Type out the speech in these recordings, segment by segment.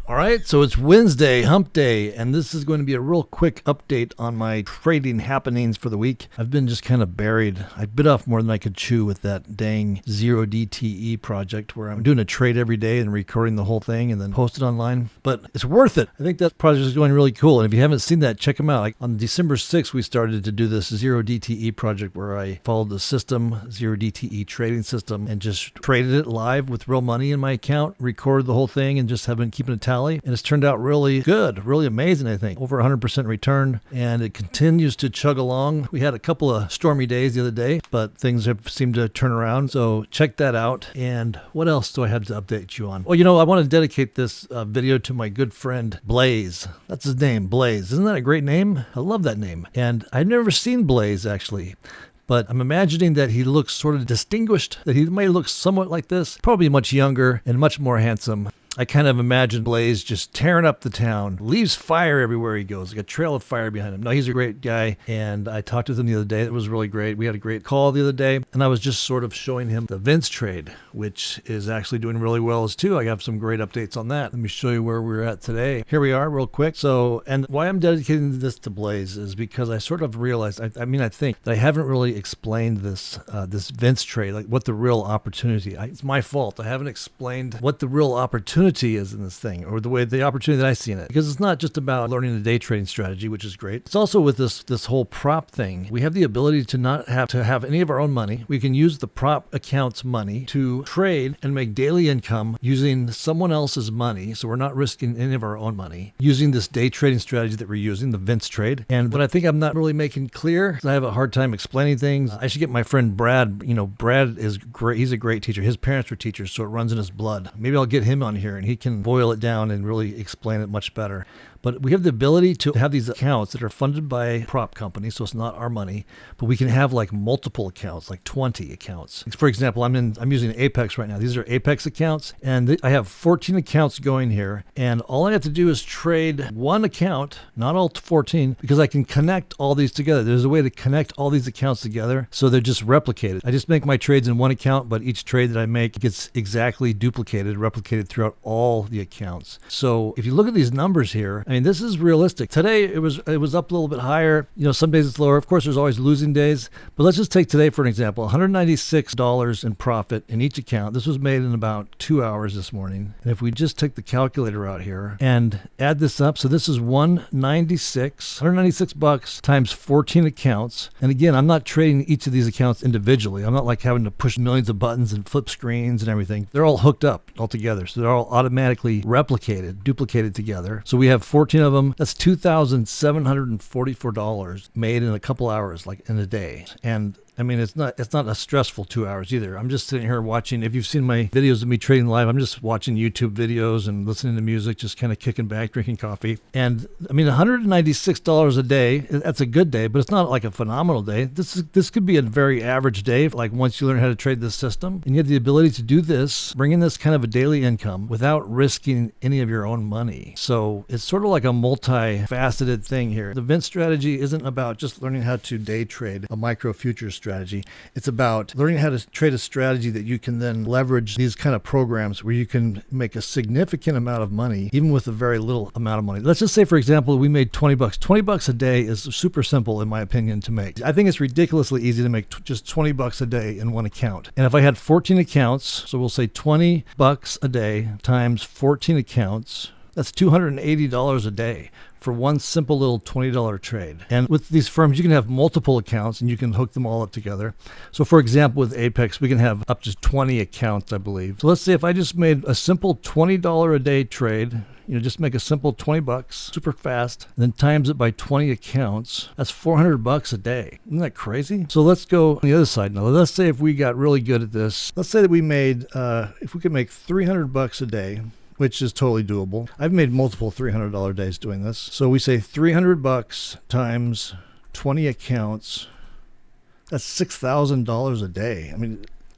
All right, so it's Wednesday, hump day, and this is going to be a real quick update on my trading happenings for the week. I've been just kind of buried. I bit off more than I could chew with that dang 0DTE project where I'm doing a trade every day and recording the whole thing and then post it online. But it's worth it. I think that project is going really cool, and if you haven't seen that, check them out. Like on December 6th, we started to do this 0DTE project where I followed the system, 0DTE trading system, and just traded it live with real money in my account, recorded the whole thing, and just have been keeping a tally. And it's turned out really good, really amazing, I think. Over 100% return, and it continues to chug along. We had a couple of stormy days the other day, but things have seemed to turn around. So check that out. And what else do I have to update you on? Well, I want to dedicate this video to my good friend, BLASE. That's his name, BLASE. Isn't that a great name? I love that name. And I've never seen BLASE, actually. But I'm imagining that he looks sort of distinguished, that he may look somewhat like this, probably much younger and much more handsome. I kind of imagine BLASE just tearing up the town, leaves fire everywhere he goes, like a trail of fire behind him. No, he's a great guy, and I talked with him the other day. It was really great. We had a great call the other day, and I was just sort of showing him the Vince trade, which is actually doing really well as too. I have some great updates on that. Let me show you where we're at today. Here we are real quick. So, and why I'm dedicating this to BLASE is because I sort of realized, I think that I haven't really explained this Vince trade, like what the real opportunity, it's my fault. I haven't explained what the real opportunity is in this thing, or the opportunity that I see in it, because it's not just about learning the day trading strategy, which is great. It's also with this whole prop thing. We have the ability to not have to have any of our own money. We can use the prop account's money to trade and make daily income using someone else's money, so we're not risking any of our own money, using this day trading strategy that we're using, the Vince trade. And what I think I'm not really making clear, I have a hard time explaining things. I should get my friend Brad. Brad is great. He's a great teacher. His parents were teachers, so it runs in his blood. Maybe I'll get him on here and he can boil it down and really explain it much better. But we have the ability to have these accounts that are funded by prop companies, so it's not our money, but we can have like multiple accounts, like 20 accounts. For example, I'm using Apex right now. These are Apex accounts, and I have 14 accounts going here, and all I have to do is trade one account, not all 14, because I can connect all these together. There's a way to connect all these accounts together so they're just replicated. I just make my trades in one account, but each trade that I make gets exactly duplicated, replicated throughout all the accounts. So if you look at these numbers here, this is realistic. Today it was up a little bit higher. Some days it's lower. Of course, there's always losing days, but let's just take today for an example. $196 in profit in each account. This was made in about 2 hours this morning. And if we just take the calculator out here and add this up, so this is $196 times 14 accounts. And again, I'm not trading each of these accounts individually. I'm not like having to push millions of buttons and flip screens and everything. They're all hooked up all together. So they're all automatically replicated, duplicated together. So we have 14 of them. That's $2,744 made in a couple hours, like in a day. And it's not a stressful 2 hours either. I'm just sitting here watching. If you've seen my videos of me trading live, I'm just watching YouTube videos and listening to music, just kind of kicking back, drinking coffee. And $196 a day, that's a good day, but it's not like a phenomenal day. This could be a very average day, like once you learn how to trade this system. And you have the ability to do this, bring in this kind of a daily income without risking any of your own money. So it's sort of like a multifaceted thing here. The Vince strategy isn't about just learning how to day trade a micro futures strategy. It's about learning how to trade a strategy that you can then leverage these kind of programs where you can make a significant amount of money, even with a very little amount of money. Let's just say, for example, we made $20. $20 a day is super simple, in my opinion, to make. I think it's ridiculously easy to make just $20 a day in one account. And if I had 14 accounts, so we'll say $20 a day times 14 accounts, that's $280 a day for one simple little $20 trade. And with these firms, you can have multiple accounts and you can hook them all up together. So for example, with Apex, we can have up to 20 accounts, I believe. So let's say if I just made a simple $20 a day trade, just make a simple $20, super fast, and then times it by 20 accounts, that's $400 a day. Isn't that crazy? So let's go on the other side now. Let's say if we got really good at this, let's say that we made, if we could make $300 a day, which is totally doable. I've made multiple $300 days doing this. So we say $300 times 20 accounts, that's $6,000 a day.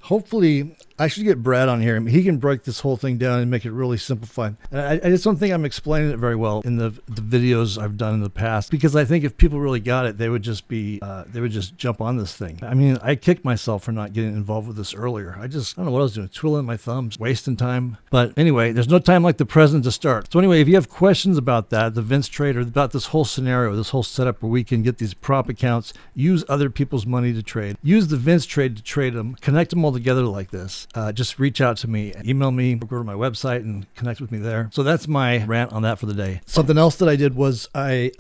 Hopefully I should get Brad on here. He can break this whole thing down and make it really simplified. And I just don't think I'm explaining it very well in the videos I've done in the past, because I think if people really got it, they would just jump on this thing. I mean, I kicked myself for not getting involved with this earlier. I don't know what I was doing, twiddling my thumbs, wasting time. But anyway, there's no time like the present to start. So anyway, if you have questions about that, the Vince trade, or about this whole scenario, this whole setup where we can get these prop accounts, use other people's money to trade, use the Vince trade to trade them, connect them all together like this, just reach out to me, email me, go to my website and connect with me there. So that's my rant on that for the day. Something else that I did was I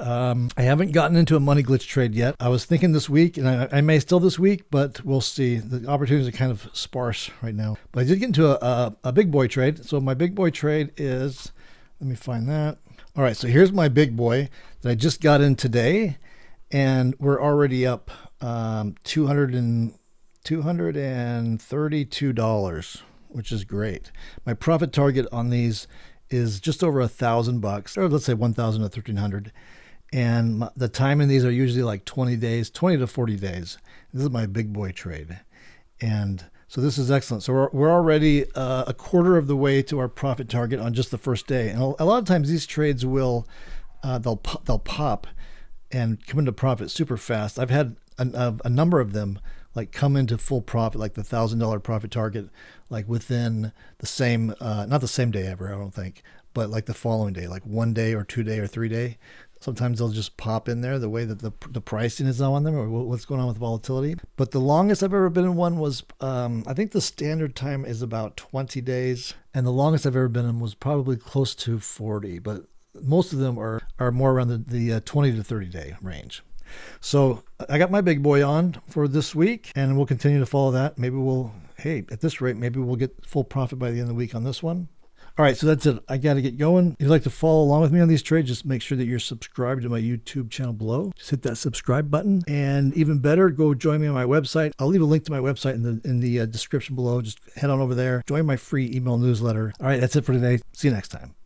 haven't gotten into a money glitch trade yet. I was thinking this week, and I may still this week, but we'll see. The opportunities are kind of sparse right now. But I did get into a big boy trade. So my big boy trade is, let me find that. All right, so here's my big boy that I just got in today, and we're already up $232, which is great. My profit target on these is just over $1,000, or let's say 1,000 to 1,300. And the time in these are usually like 20 days, 20 to 40 days. This is my big boy trade. And so this is excellent. So we're already a quarter of the way to our profit target on just the first day. And a lot of times these trades will, they'll pop and come into profit super fast. I've had a number of them like come into full profit, like the $1,000 profit target, like within the same, not the same day ever, I don't think, but like the following day, like 1 day or 2 day or 3 day. Sometimes they'll just pop in there the way that the pricing is on them, or what's going on with volatility. But the longest I've ever been in one was, I think the standard time is about 20 days. And the longest I've ever been in was probably close to 40. But most of them are more around the 20 to 30 day range. So I got my big boy on for this week, and we'll continue to follow that. Maybe at this rate, maybe we'll get full profit by the end of the week on this one. All right, so that's it. I got to get going. If you'd like to follow along with me on these trades, just make sure that you're subscribed to my YouTube channel below. Just hit that subscribe button. And even better, go join me on my website. I'll leave a link to my website in the description below. Just head on over there. Join my free email newsletter. All right, that's it for today. See you next time.